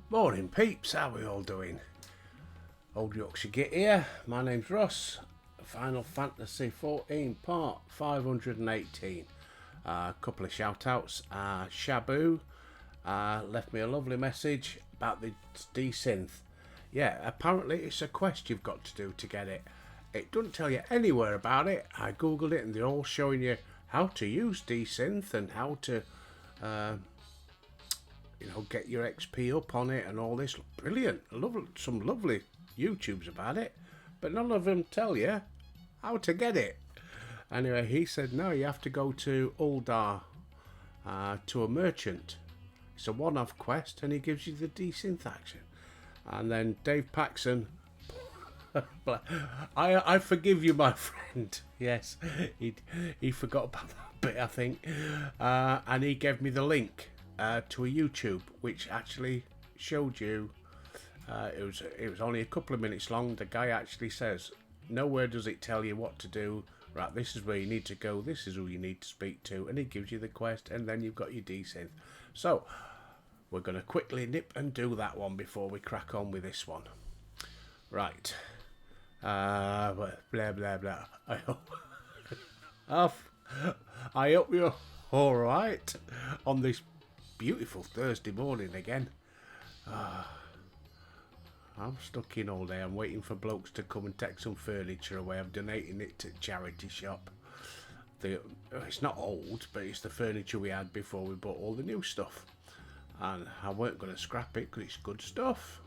Morning peeps, how are we all doing? Old Yorkshire Git here, my name's Ross. Final Fantasy 14 part 518. A couple of shout outs. Shabu left me a lovely message about the Desynth. Yeah, apparently it's a quest you've got to do to get it. It doesn't tell you anywhere about it. I googled it and they're all showing you how to use Desynth and how to get your XP up on it and all this. Brilliant. Some lovely YouTubes about it, but none of them tell you how to get it. Anyway, he said no, you have to go to Uldar to a merchant. It's a one-off quest and he gives you the Desynth action. And then Dave Paxson, I forgive you, my friend. Yes, he forgot about that bit, I think. And he gave me the link to a YouTube which actually showed you. It was only a couple of minutes long. The guy actually says, nowhere does it tell you what to do. Right, this is where you need to go. This is who you need to speak to, and he gives you the quest, and then you've got your Desynth. So we're going to quickly nip and do that one before we crack on with this one. Right. Blah blah blah. I hope you're all right on this beautiful Thursday morning again. I'm stuck in all day. I'm waiting for blokes to come and take some furniture away. I'm donating it to charity shop. It's not old, but it's the furniture we had before we bought all the new stuff. And I weren't going to scrap it because it's good stuff.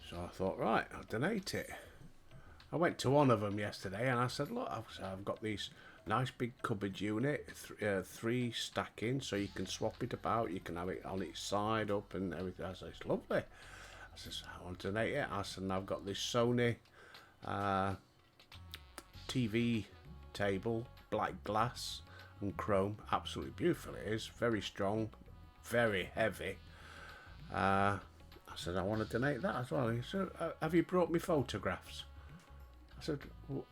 So I thought, right, I'll donate it. I went to one of them yesterday and I said, look, I've got these nice big cupboard unit, 3 stacking, so you can swap it about. You can have it on its side up and everything. I said, it's lovely. I said, I want to donate it. I said, I've got this Sony TV table, black glass and chrome. Absolutely beautiful it is. Very strong, very heavy. I said, I want to donate that as well. He said, have you brought me photographs? I said,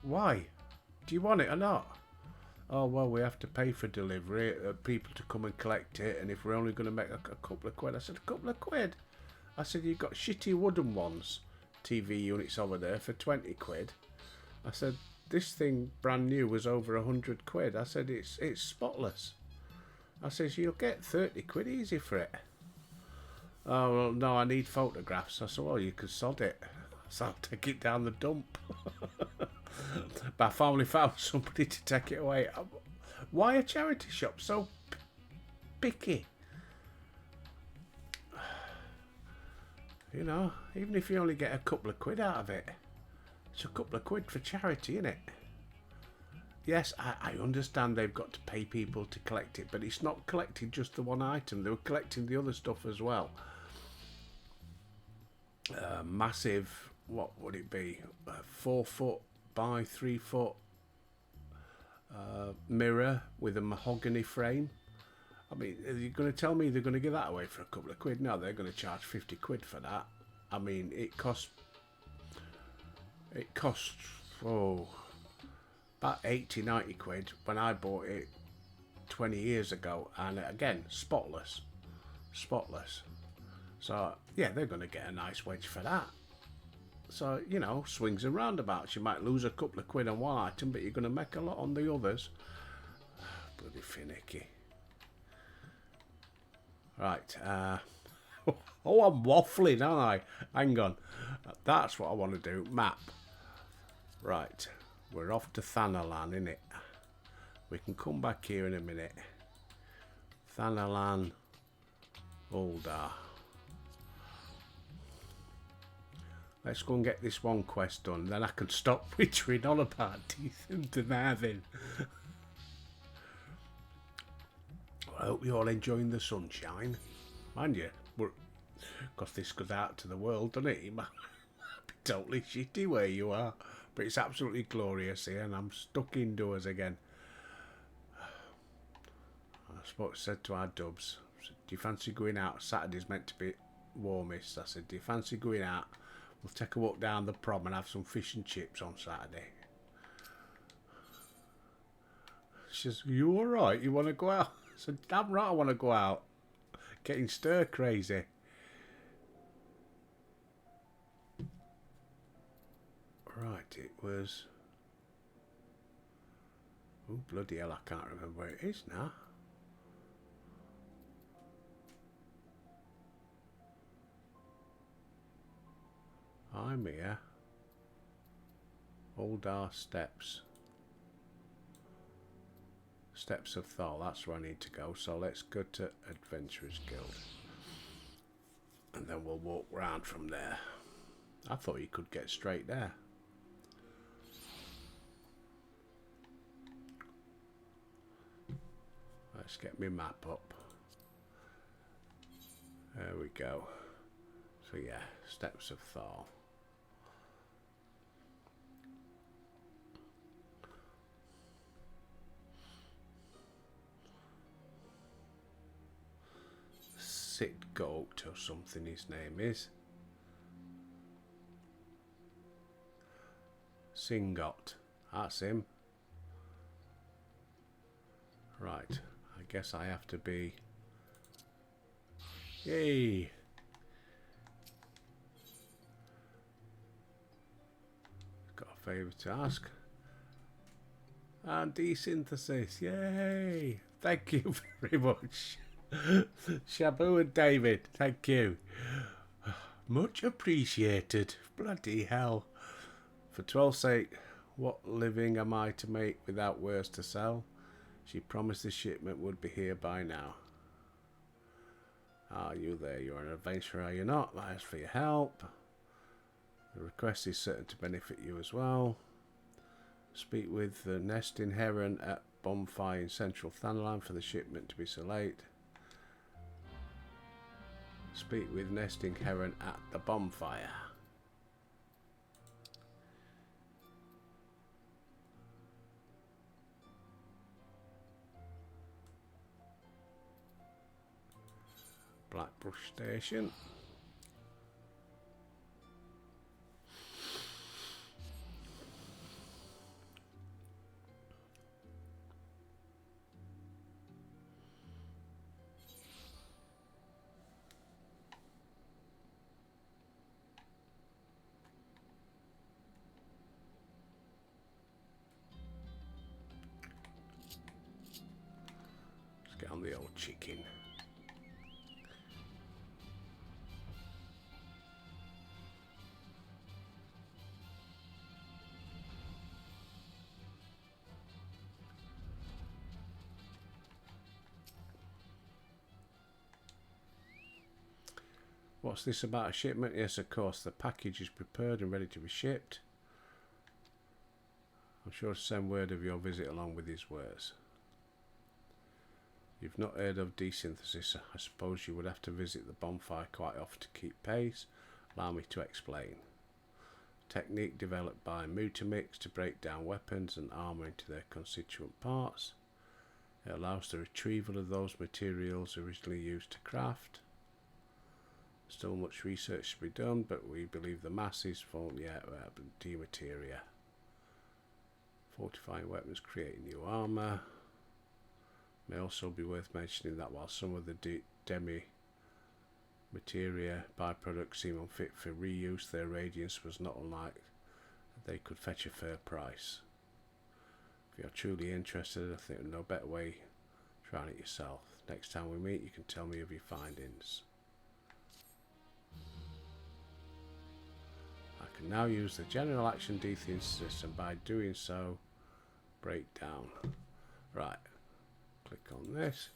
why? Do you want it or not? Oh, well, we have to pay for delivery, people to come and collect it, and if we're only going to make a couple of quid. I said, a couple of quid? I said, you've got shitty wooden ones, TV units over there for 20 quid. I said, this thing brand new was over 100 quid. I said, it's spotless. I said, you'll get 30 quid easy for it. Oh, well, no, I need photographs. I said, well, you can sod it. So I'll take it down the dump. But I finally found somebody to take it away. Why are charity shops so picky? You know, even if you only get a couple of quid out of it, it's a couple of quid for charity, isn't it? Yes, I understand they've got to pay people to collect it, but it's not collecting just the one item. They were collecting the other stuff as well. Massive, what would it be? 4 foot by 3 foot mirror with a mahogany frame. I mean, are you going to tell me they're going to give that away for a couple of quid? No, they're going to charge 50 quid for that. I mean, it costs about 80, 90 quid when I bought it 20 years ago. And again, spotless. So, yeah, they're going to get a nice wedge for that. So, you know, swings and roundabouts. You might lose a couple of quid on one item, but you're going to make a lot on the others. Bloody finicky. Right. Oh, I'm waffling, aren't I? Hang on. That's what I want to do. Map. Right. We're off to Thanalan, innit? We can come back here in a minute. Thanalan. Uldar. Let's go and get this one quest done. Then I can stop wittering on about Desynth and having. I hope you're all enjoying the sunshine. Mind you, because this goes out to the world, doesn't it? It might be totally shitty where you are. But it's absolutely glorious here, and I'm stuck indoors again. I said to our dubs, do you fancy going out? Saturday's meant to be warmest. I said, do you fancy going out? We'll take a walk down the prom and have some fish and chips on Saturday. She says, you alright? You want to go out? I said, damn right I want to go out. Getting stir crazy. Right, it was... Oh, bloody hell, I can't remember where it is now. I'm here. Old R Steps. Steps of THAL, that's where I need to go. So let's go to Adventurers Guild. And then we'll walk round from there. I thought you could get straight there. Let's get my map up. There we go. So yeah, Steps of THAL. Goat or something his name is. Singot. That's him. Right. I guess I have to be... Yay! Got a favour to ask. And desynthesis. Yay! Thank you very much. Shabu and David, thank you. Much appreciated. Bloody hell. For 12's sake, what living am I to make without wares to sell? She promised the shipment would be here by now. Are you there? You're an adventurer, are you not? Thanks for your help. The request is certain to benefit you as well. Speak with the nesting heron at bonfire in central Thanalan for the shipment to be so late. Speak with nesting heron at the bonfire. Blackbrush Station. Let's get on the old chicken. What's this about a shipment? Yes, of course. The package is prepared and ready to be shipped. I'm sure to send word of your visit along with his wares. You've not heard of desynthesis. I suppose you would have to visit the bonfire quite often to keep pace. Allow me to explain. Technique developed by Mutamix to break down weapons and armour into their constituent parts. It allows the retrieval of those materials originally used to craft. Still much research to be done, but we believe the masses won't yet demateria. Fortifying weapons create new armour. May also be worth mentioning that while some of the demi-materia byproducts seem unfit for reuse, their radiance was not unlike they could fetch a fair price. If you're truly interested, I think there's no better way trying it yourself. Next time we meet, you can tell me of your findings. I can now use the general action desynthesis, and by doing so, break down. Right. Click on this.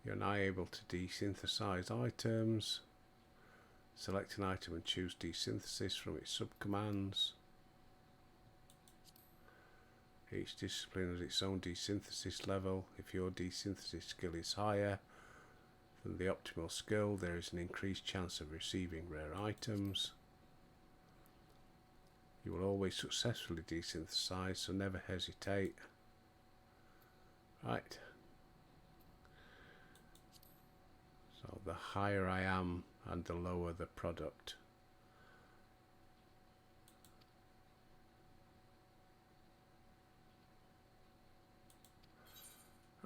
You're now able to desynthesize items. Select an item and choose desynthesis from its subcommands. Each discipline has its own desynthesis level. If your desynthesis skill is higher than the optimal skill, there is an increased chance of receiving rare items. You will always successfully desynthesize, so never hesitate. Right. So the higher I am and the lower the product.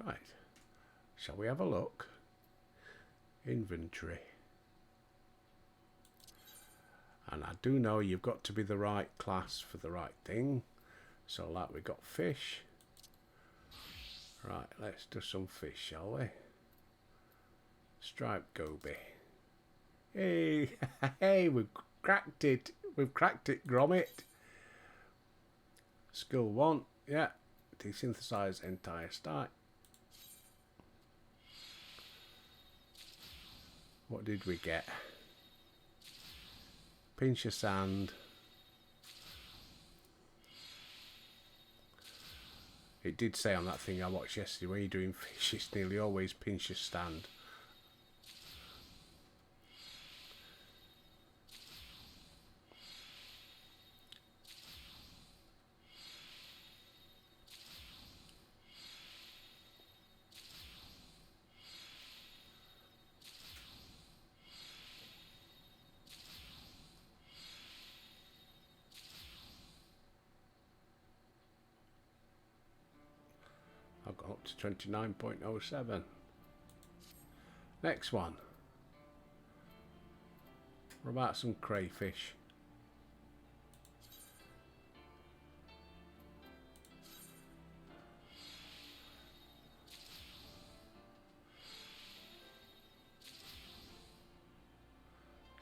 Right. Shall we have a look? Inventory. And I do know you've got to be the right class for the right thing. So like we got fish. Right, let's do some fish, shall we? Striped goby. Hey, hey, we've cracked it. We've cracked it, Gromit. Skill 1, yeah. Desynthesize entire stack. What did we get? Pinch of sand. It did say on that thing I watched yesterday, when you're doing fish, it's nearly always pinch of sand. I've got up to 29.07. Next one. What about some crayfish?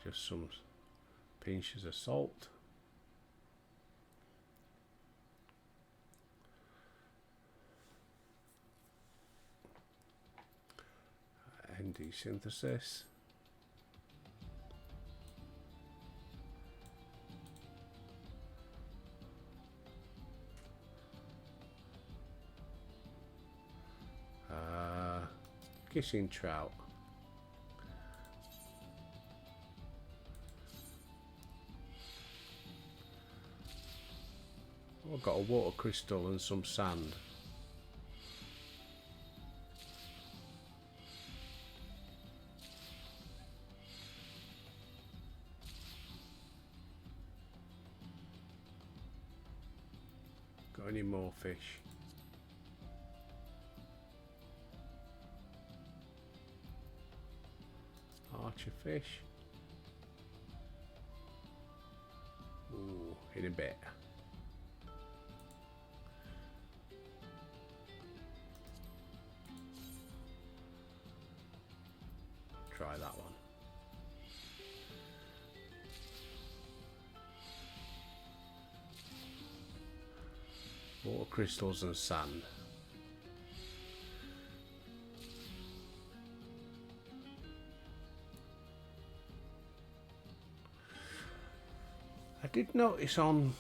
Just some pinches of salt. And desynthesis. Kissing trout. Oh, I've got a water crystal and some sand. Got any more fish? Archer fish. Ooh, in a bit. Try that one. Water crystals and sand. I did notice on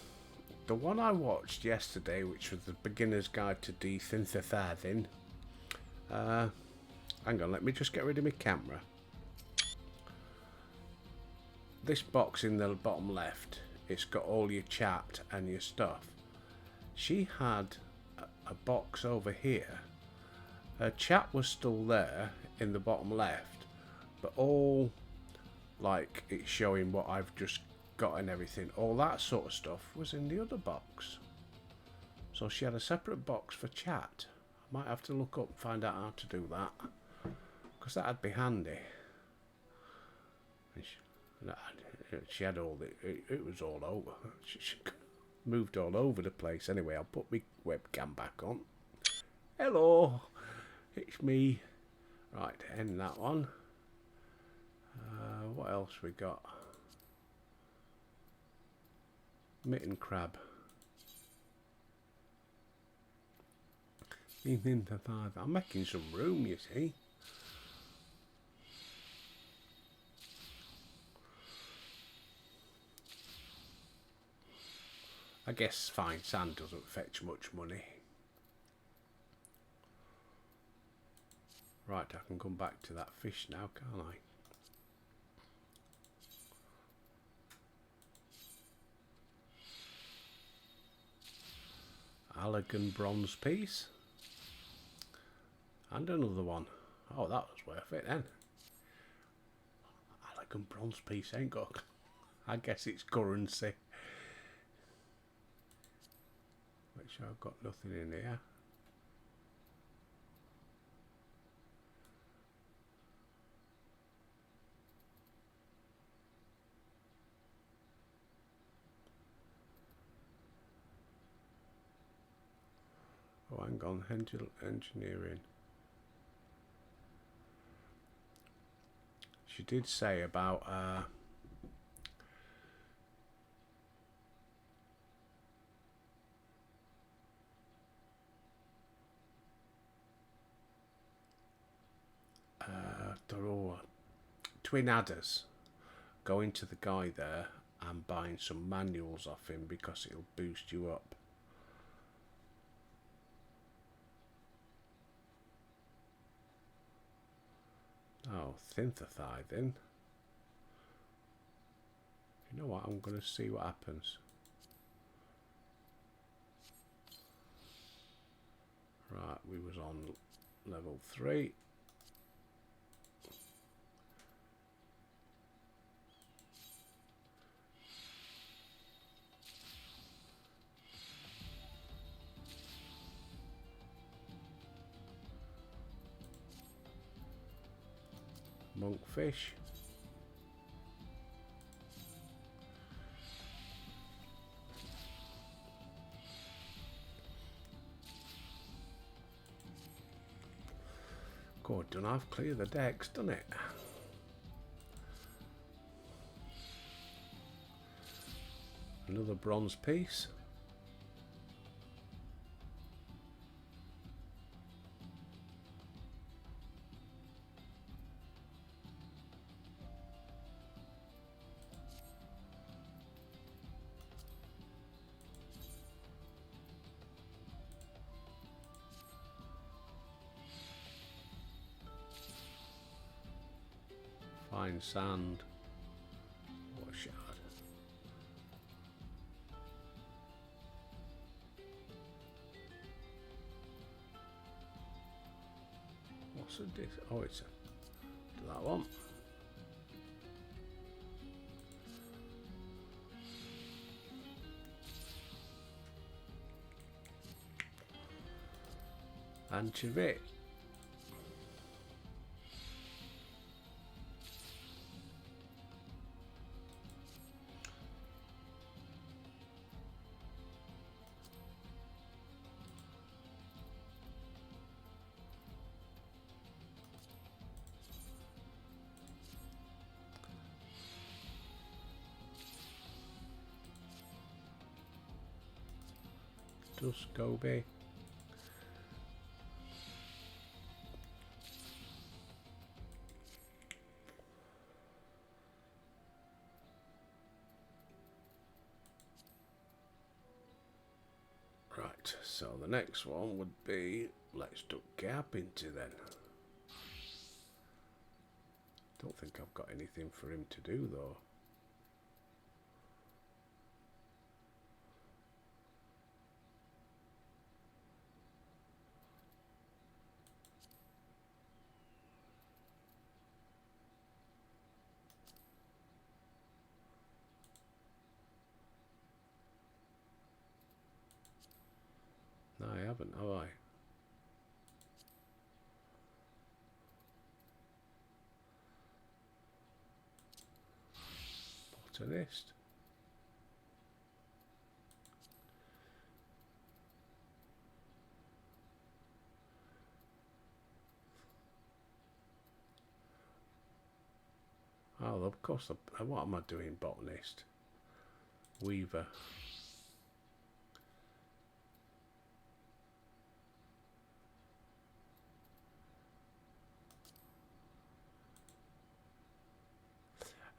the one I watched yesterday, which was the beginner's guide to desynthesizing. Hang on, let me just get rid of my camera. This box in the bottom left, it's got all your chat and your stuff. She had a box over here. Her chat was still there in the bottom left, but all like it's showing what I've just got and everything, all that sort of stuff was in the other box. So she had a separate box for chat. I might have to look up and find out how to do that, because that'd be handy. She had all it was all over. She moved all over the place. Anyway, I'll put my webcam back on. Hello, it's me. Right, end that one. What else we got? Mitten crab. I'm making some room, you see. I guess fine sand doesn't fetch much money. Right, I can come back to that fish now, can't I? Allegan bronze piece. And another one. Oh, that was worth it then. Allegan bronze piece ain't got... I guess it's currency. Make sure I've got nothing in here. hang on, engineering. She did say about twin adders. Going to the guy there and buying some manuals off him because it'll boost you up. Oh, synthesizing. You know what? I'm going to see what happens. Right, we was on level 3. Monkfish. Good, done I've cleared the decks, done it? Another bronze piece. Fine sand. What a shard. What's a disc? Oh, it's that one. Anchovy. Goby. Right, so the next one would be, let's duck Gab into then. Don't think I've got anything for him to do though. No, I haven't, have I? Botanist. Oh, of course, what am I doing, botanist? Weaver.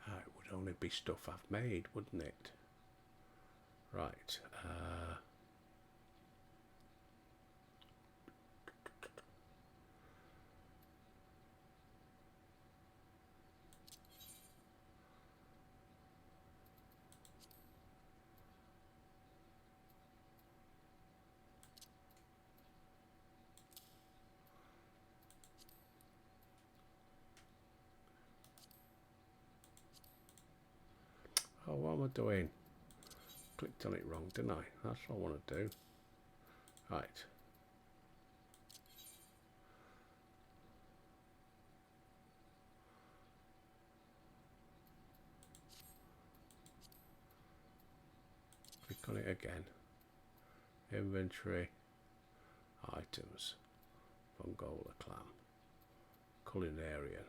It would only be stuff I've made, wouldn't it? Right. Oh, what am I doing? Clicked on it wrong, didn't I? That's what I want to do. Right. Click on it again. Inventory. Items. Fungola clam. Culinarian.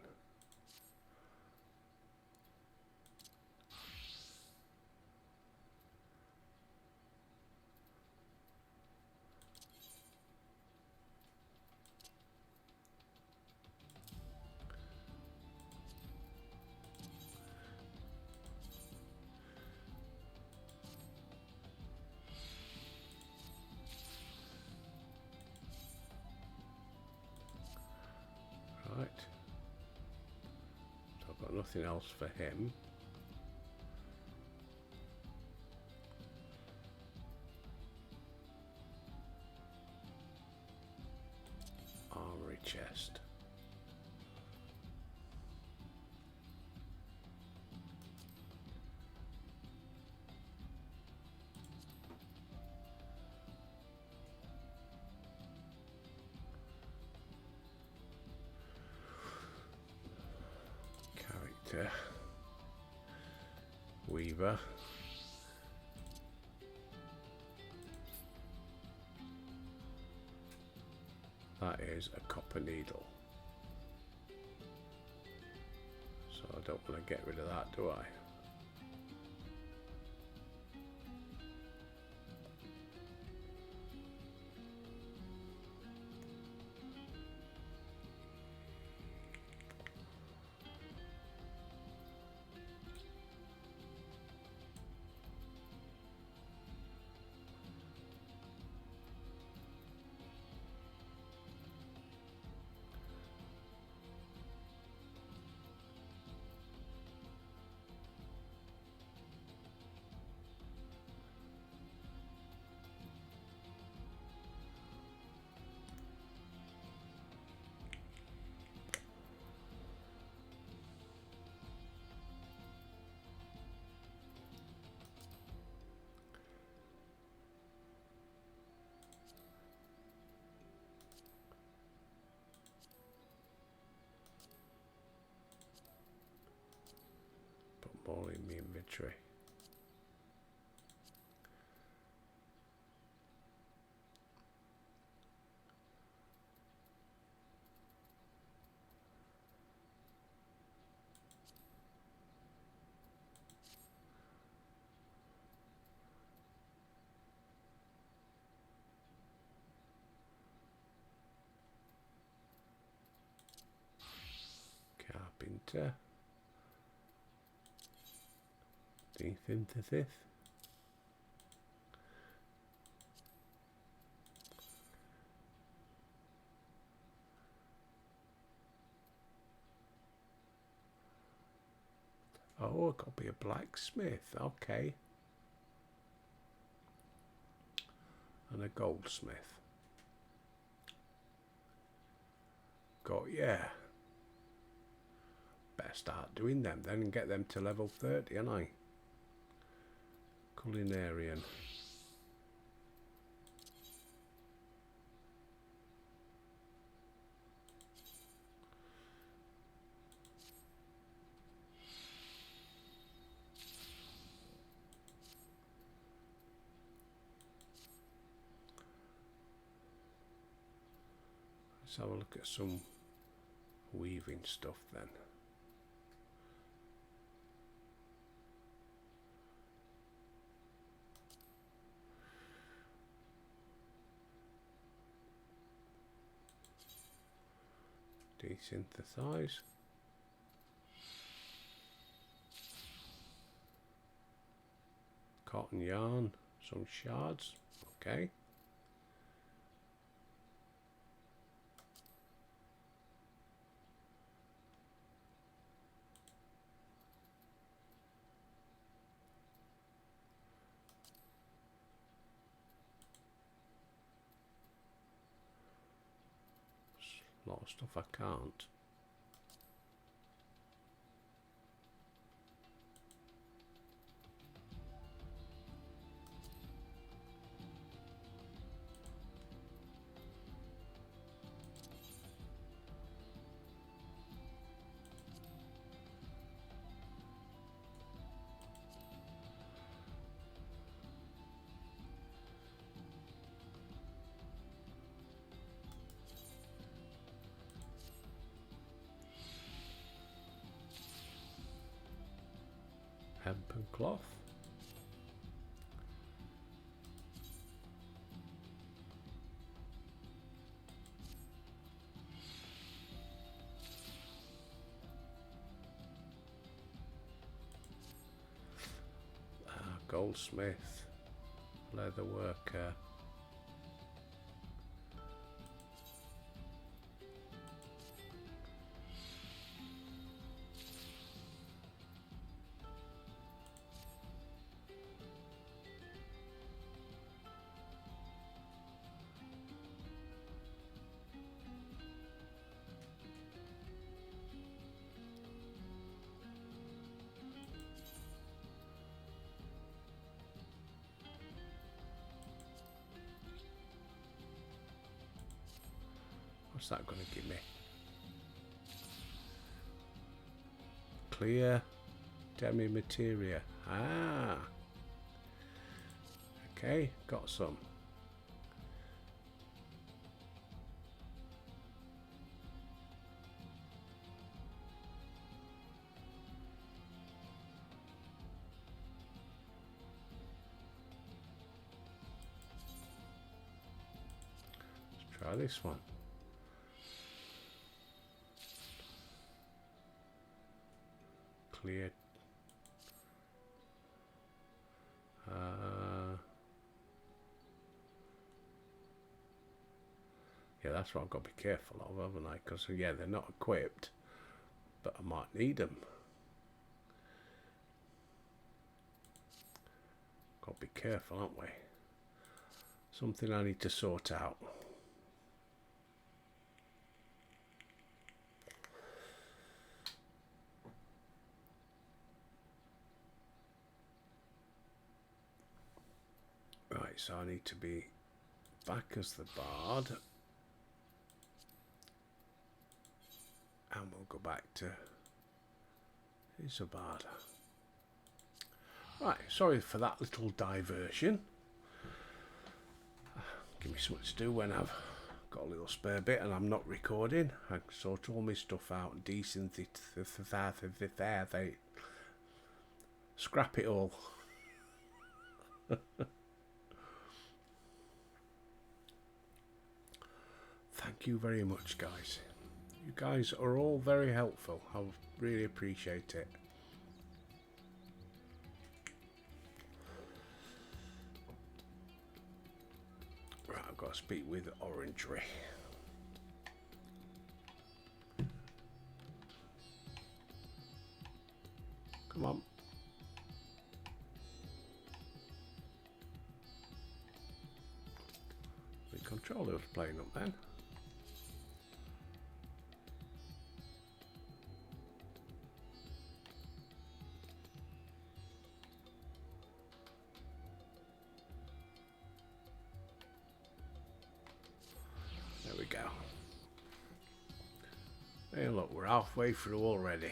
Right. So I've got nothing else for him. Armory chest. Character. Weaver. That is a copper needle. So I don't want to get rid of that, do I? Put more in my inventory. Carpenter. Desynth. Oh, I've got to be a blacksmith. Okay. And a goldsmith. Yeah. Better start doing them then and get them to level 30, ain't I? Culinarian. Let's have a look at some weaving stuff then. Desynthesize. Cotton yarn, some shards, okay. A lot of stuff I can't. Hempen cloth. Goldsmith, leather worker. What's that going to give me? Clear demi materia. Ah. Okay, got some. Let's try this one. Clear. Yeah, that's what I've got to be careful of, haven't I? Because, yeah, they're not equipped, but I might need them. Got to be careful, aren't we? Something I need to sort out. Right, so I need to be back as the bard. And we'll go back to he's a bard. Right, sorry for that little diversion. Give me something to do when I've got a little spare bit and I'm not recording. I sort all my stuff out and desynth it, they scrap it all. Thank you very much, guys. You guys are all very helpful. I really appreciate it. Right, I've got to speak with Orangery. Come on. The controller's playing up then. There we go. Hey, look, we're halfway through already.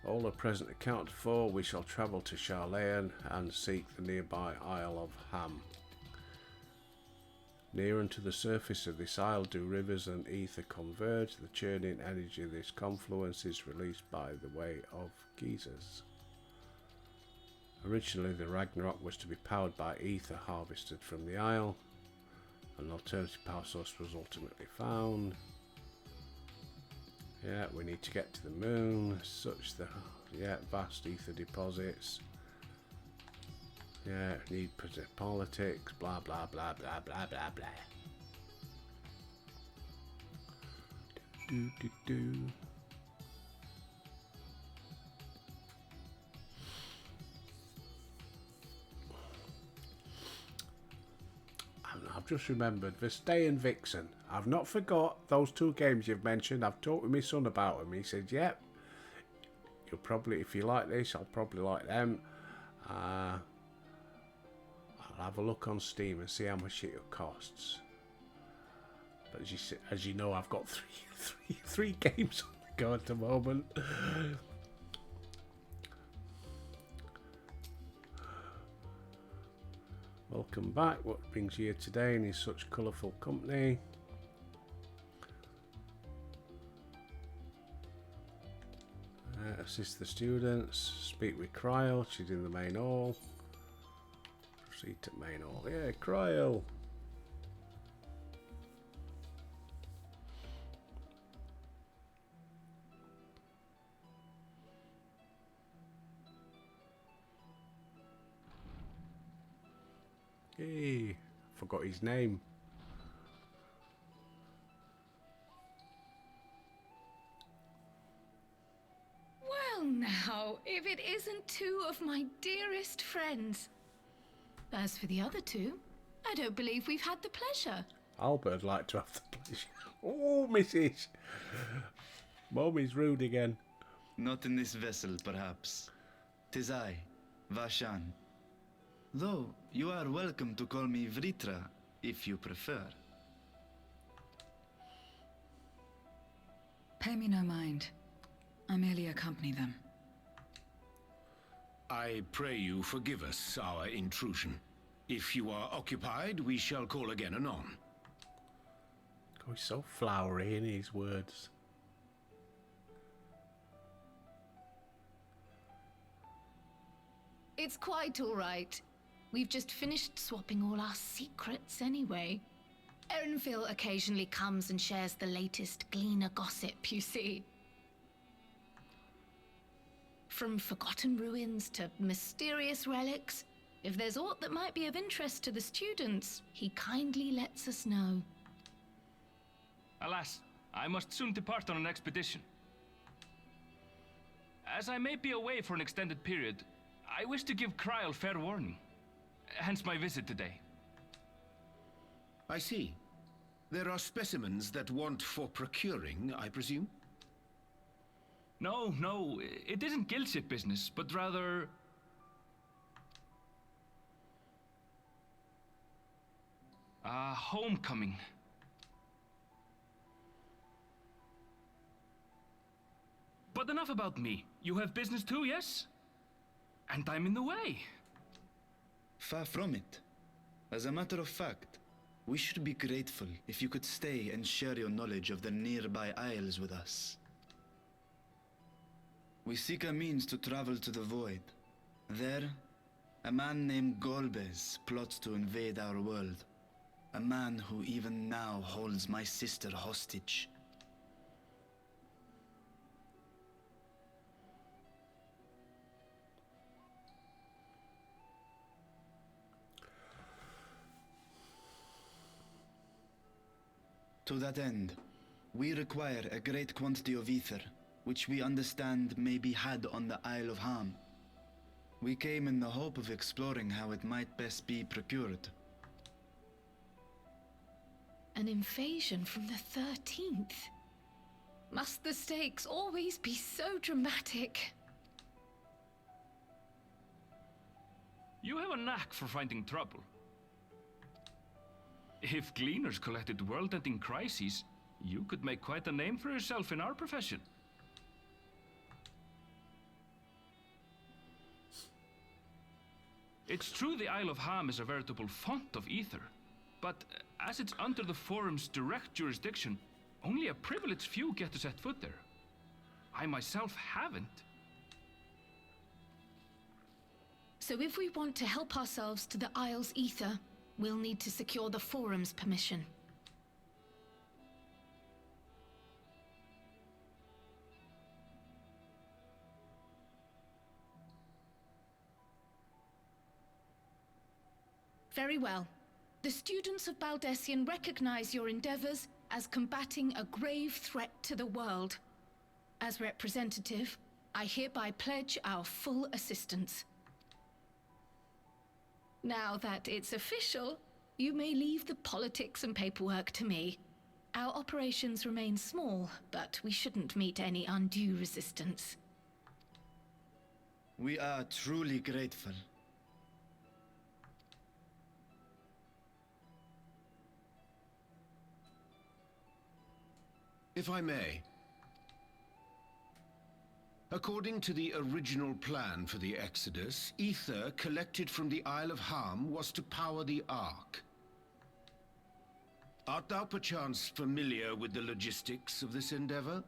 All are present accounted for. We shall travel to Charlayan and seek the nearby Isle of Ham. Near unto the surface of this isle do rivers and ether converge. The churning energy of this confluence is released by the way of geysers. Originally the Ragnarok was to be powered by ether harvested from the isle. An alternative power source was ultimately found. Yeah, we need to get to the moon. Such the vast ether deposits. Yeah, need politics. Blah blah blah blah blah blah blah. Do do do. I've just remembered Verstay and Vixen. I've not forgot those two games you've mentioned. I've talked with my son about them. He said, yep, you'll probably, if you like this, I'll probably like them. I'll have a look on Steam and see how much it costs. But as you know, I've got three games on the go at the moment. Welcome back. What brings you here today in such colourful company? Assist the students. Speak with Cryle. She's in the main hall. Proceed to main hall. Yeah, Cryle. Hey, forgot his name. Well now, if it isn't two of my dearest friends. As for the other two, I don't believe we've had the pleasure. Albert'd like to have the pleasure. Oh, Mrs. Mommy's rude again. Not in this vessel, perhaps. 'Tis I, Vashan. Though, you are welcome to call me Vritra, if you prefer. Pay me no mind. I merely accompany them. I pray you forgive us our intrusion. If you are occupied, we shall call again anon. Oh, he's so flowery in his words. It's quite all right. We've just finished swapping all our secrets anyway. Erenville occasionally comes and shares the latest Gleaner gossip, you see. From forgotten ruins to mysterious relics, if there's aught that might be of interest to the students, he kindly lets us know. Alas, I must soon depart on an expedition. As I may be away for an extended period, I wish to give Cryle fair warning. Hence my visit today. I see. There are specimens that want for procuring, I presume? No, it isn't guildship business, but rather... homecoming. But enough about me. You have business too, yes? And I'm in the way. Far from it. As a matter of fact, we should be grateful if you could stay and share your knowledge of the nearby isles with us. We seek a means to travel to the Void. There, a man named Golbez plots to invade our world. A man who even now holds my sister hostage. To that end, we require a great quantity of ether, which we understand may be had on the Isle of Ham. We came in the hope of exploring how it might best be procured. An invasion from the 13th? Must the stakes always be so dramatic? You have a knack for finding trouble. If Gleaners collected world-ending crises, you could make quite a name for yourself in our profession. It's true the Isle of Ham is a veritable font of ether, but as it's under the Forum's direct jurisdiction, only a privileged few get to set foot there. I myself haven't. So if we want to help ourselves to the Isle's ether, we'll need to secure the Forum's permission. Very well. The students of Baldessian recognize your endeavors as combating a grave threat to the world. As representative, I hereby pledge our full assistance. Now that it's official, you may leave the politics and paperwork to me. Our operations remain small, but we shouldn't meet any undue resistance. We are truly grateful. If I may. According to the original plan for the Exodus, ether collected from the Isle of Harm was to power the Ark. Art thou perchance familiar with the logistics of this endeavor?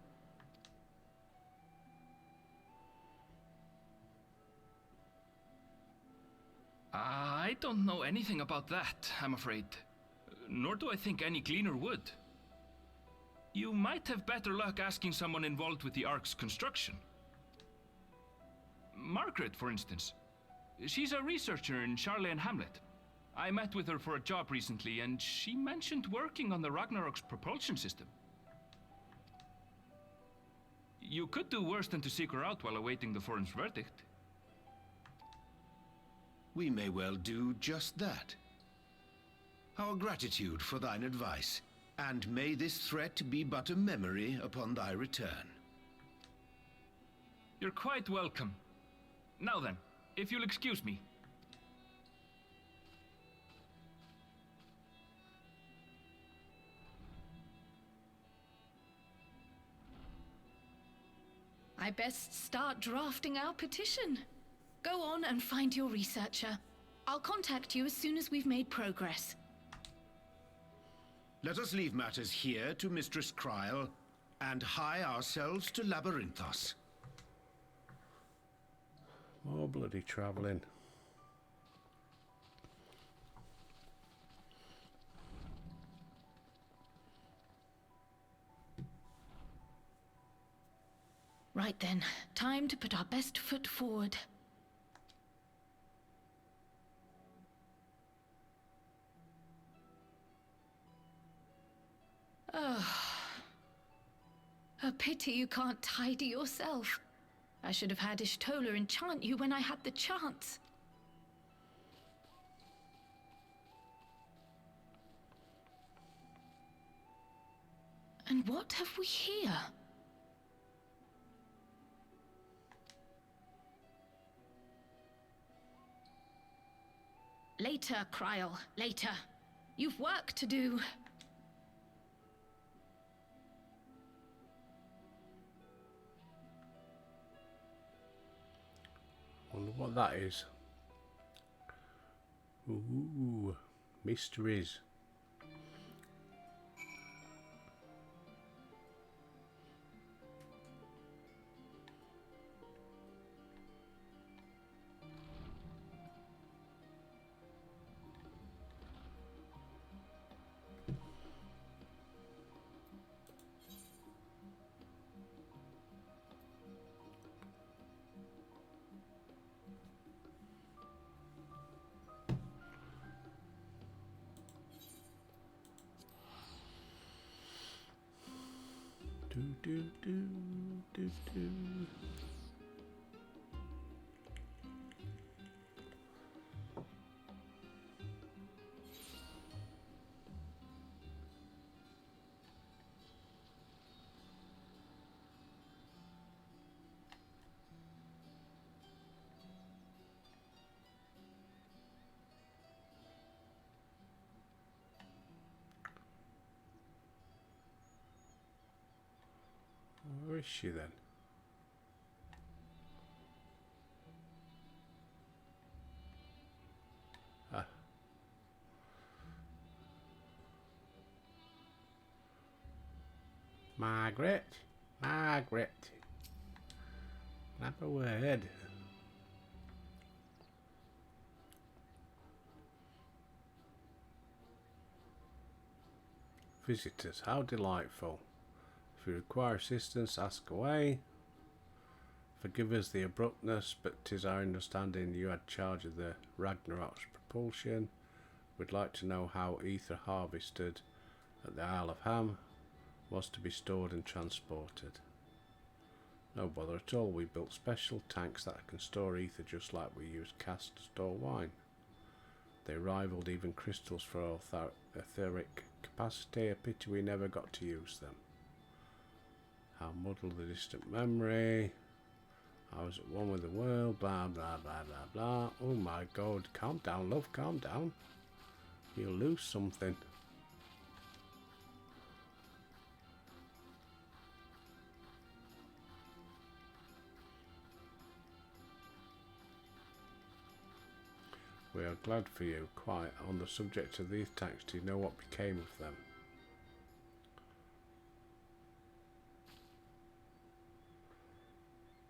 I don't know anything about that, I'm afraid. Nor do I think any cleaner would. You might have better luck asking someone involved with the Ark's construction. Margaret, for instance. She's a researcher in Charley and Hamlet. I met with her for a job recently, and she mentioned working on the Ragnarok's propulsion system. You could do worse than to seek her out while awaiting the forum's verdict. We may well do just that. Our gratitude for thine advice, and may this threat be but a memory upon thy return. You're quite welcome. Now then, if you'll excuse me. I best start drafting our petition. Go on and find your researcher. I'll contact you as soon as we've made progress. Let us leave matters here to Mistress Kryl, and hie ourselves to Labyrinthos. More bloody travelling. Right then, time to put our best foot forward. Oh. A pity you can't tidy yourself. I should have had Ishtola enchant you when I had the chance. And what have we here? Later, Kryl, later. You've work to do. Wonder what that is. Ooh, mysteries. Do, do, do, do. Where is she then? Ah. Margaret, Margaret. Have a word. Visitors, how delightful. If you require assistance, ask away. Forgive us the abruptness, but 'tis our understanding you had charge of the Ragnarok's propulsion. We'd like to know how ether harvested at the Isle of Ham was to be stored and transported. No bother at all, we built special tanks that can store ether just like we use casks to store wine. They rivaled even crystals for etheric capacity. A pity we never got to use them. How muddled the distant memory. I was at one with the world, blah blah blah blah blah. Oh my god, calm down, love, calm down. You'll lose something. We are glad for you. Quite. On the subject of these tanks, do you know what became of them?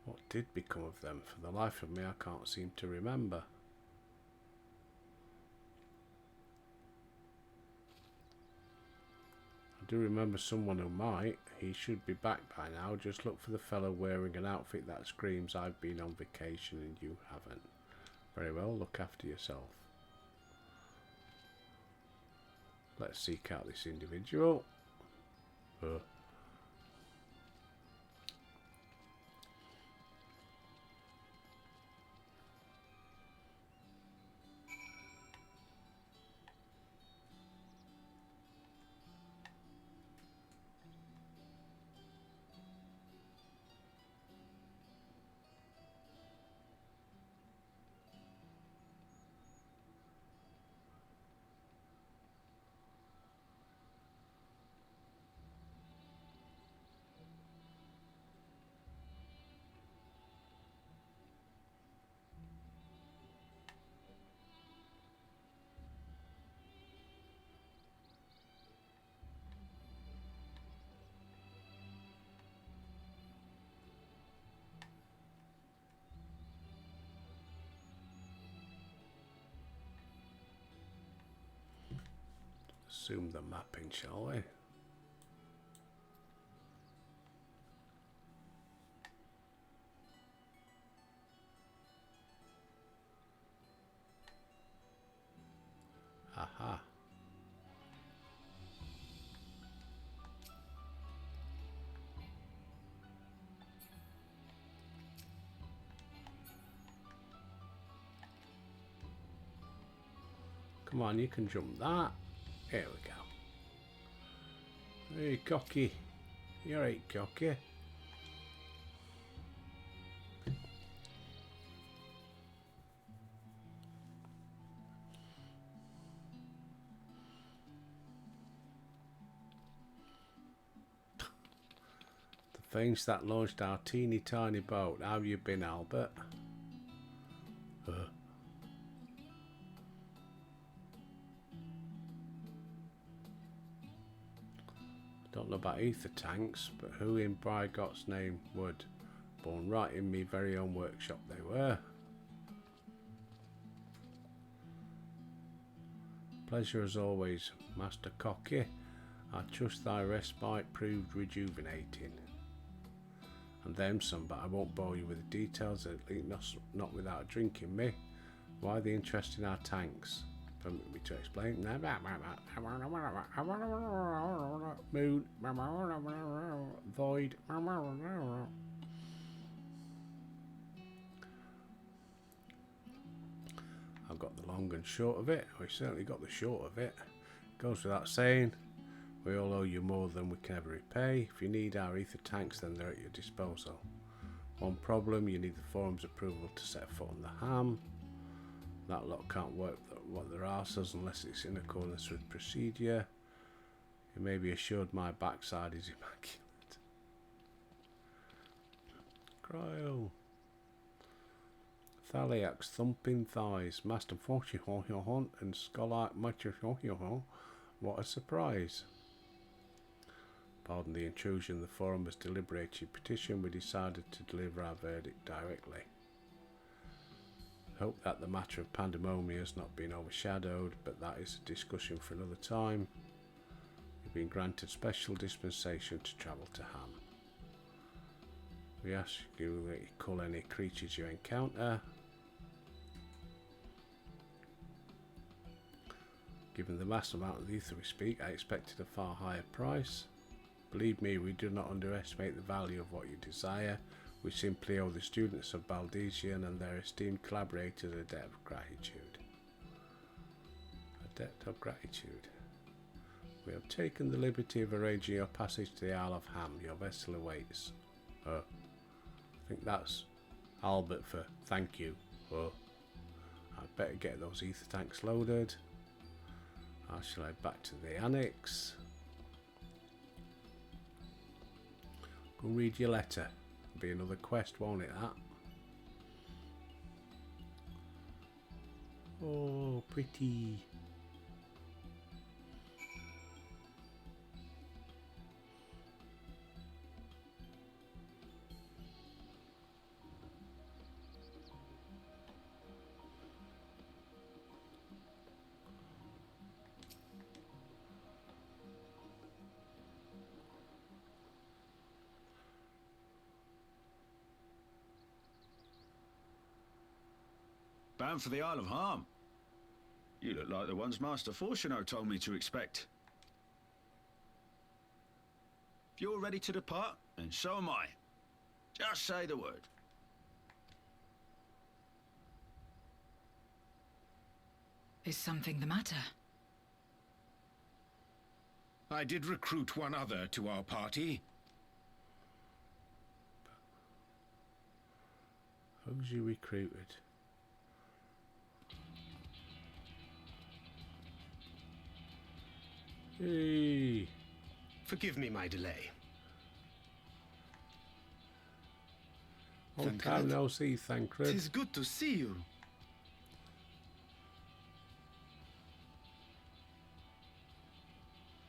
What did become of them? For the life of me, I can't seem to remember. I do remember someone who might. He should be back by now. Just look for the fellow wearing an outfit that screams, "I've been on vacation and you haven't." Very well, look after yourself. Let's seek out this individual. Zoom the mapping, shall we? Aha. Come on, you can jump that. Here we go. Hey, cocky. You're right, cocky. The things that launched our teeny tiny boat. How have you been, Albert? Don't know about ether tanks, but who in Brygot's name would? Born right in me very own workshop they were. Pleasure as always, Master Cocky. I trust thy respite proved rejuvenating. And them some, but I won't bore you with the details, at least not without drinking me. Why the interest in our tanks? Permit me to explain. Moon. Void. I've got the long and short of it. We certainly got the short of it. Goes without saying, we all owe you more than we can ever repay. If you need our ether tanks, then they're at your disposal. One problem, you need the forum's approval to set foot on the ham. That lot can't work what their arses unless it's in accordance with procedure. You may be assured my backside is immaculate. Cryo. Thaliacs, thumping thighs, master hunt and scholar much. What a surprise. Pardon the intrusion, the forum has deliberated petition. We decided to deliver our verdict directly. Hope that the matter of pandemonium has not been overshadowed, but that is a discussion for another time. You've been granted special dispensation to travel to Ham. We ask you that you call any creatures you encounter. Given the vast amount of ether we speak, I expected a far higher price. Believe me, we do not underestimate the value of what you desire. We simply owe the students of Baldesian and their esteemed collaborators a debt of gratitude. A debt of gratitude. We have taken the liberty of arranging your passage to the Isle of Ham. Your vessel awaits. I think that's Albert for thank you. I'd better get those ether tanks loaded. I shall head back to the annex. Go read your letter. Be another quest, won't it, that? Oh, pretty. Bound for the Isle of Harm. You look like the ones Master Fortuneau told me to expect. If you're ready to depart, then so am I. Just say the word. Is something the matter? I did recruit one other to our party. Who's you recruited? Hey. Forgive me my delay. Long time no see, Thancred. Tis good to see you.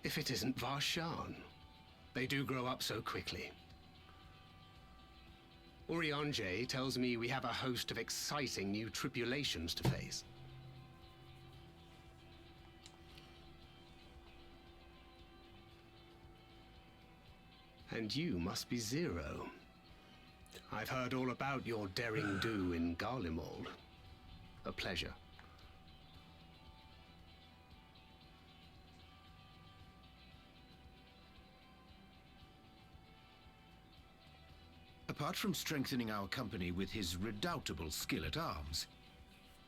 If it isn't Varshan, they do grow up so quickly. Urianger tells me we have a host of exciting new tribulations to face. And you must be Zero. I've heard all about your daring do in Garlemald. A pleasure. Apart from strengthening our company with his redoubtable skill at arms,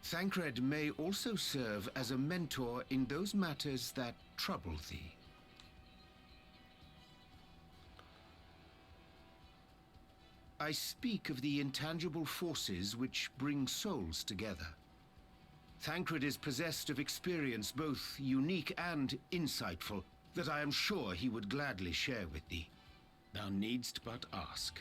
Thancred may also serve as a mentor in those matters that trouble thee. I speak of the intangible forces which bring souls together. Thancred is possessed of experience both unique and insightful that I am sure he would gladly share with thee. Thou needst but ask.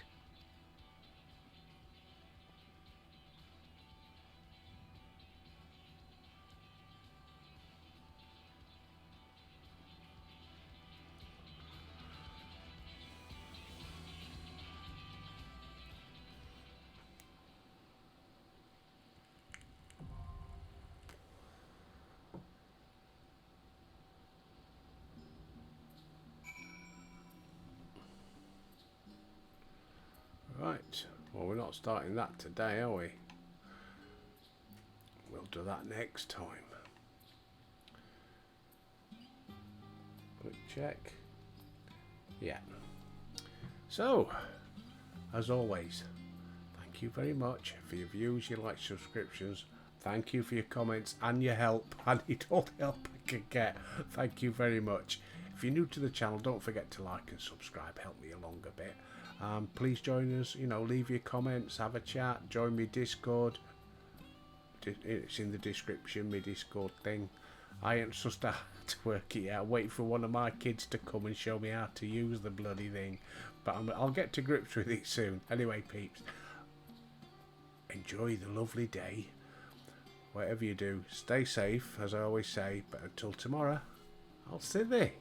Right, well, we're not starting that today, are we? We'll do that next time. Quick check. Yeah. So, as always, thank you very much for your views, your likes, subscriptions. Thank you for your comments and your help. I need all the help I can get. Thank you very much. If you're new to the channel, don't forget to like and subscribe. Help me along a bit. Please join us, you know, leave your comments, have a chat, join me Discord. It's in the description, my Discord thing. I ain't so start to work it out. Wait for one of my kids to come and show me how to use the bloody thing. But I'll get to grips with it soon. Anyway, peeps, enjoy the lovely day. Whatever you do, stay safe, as I always say. But until tomorrow, I'll see thee.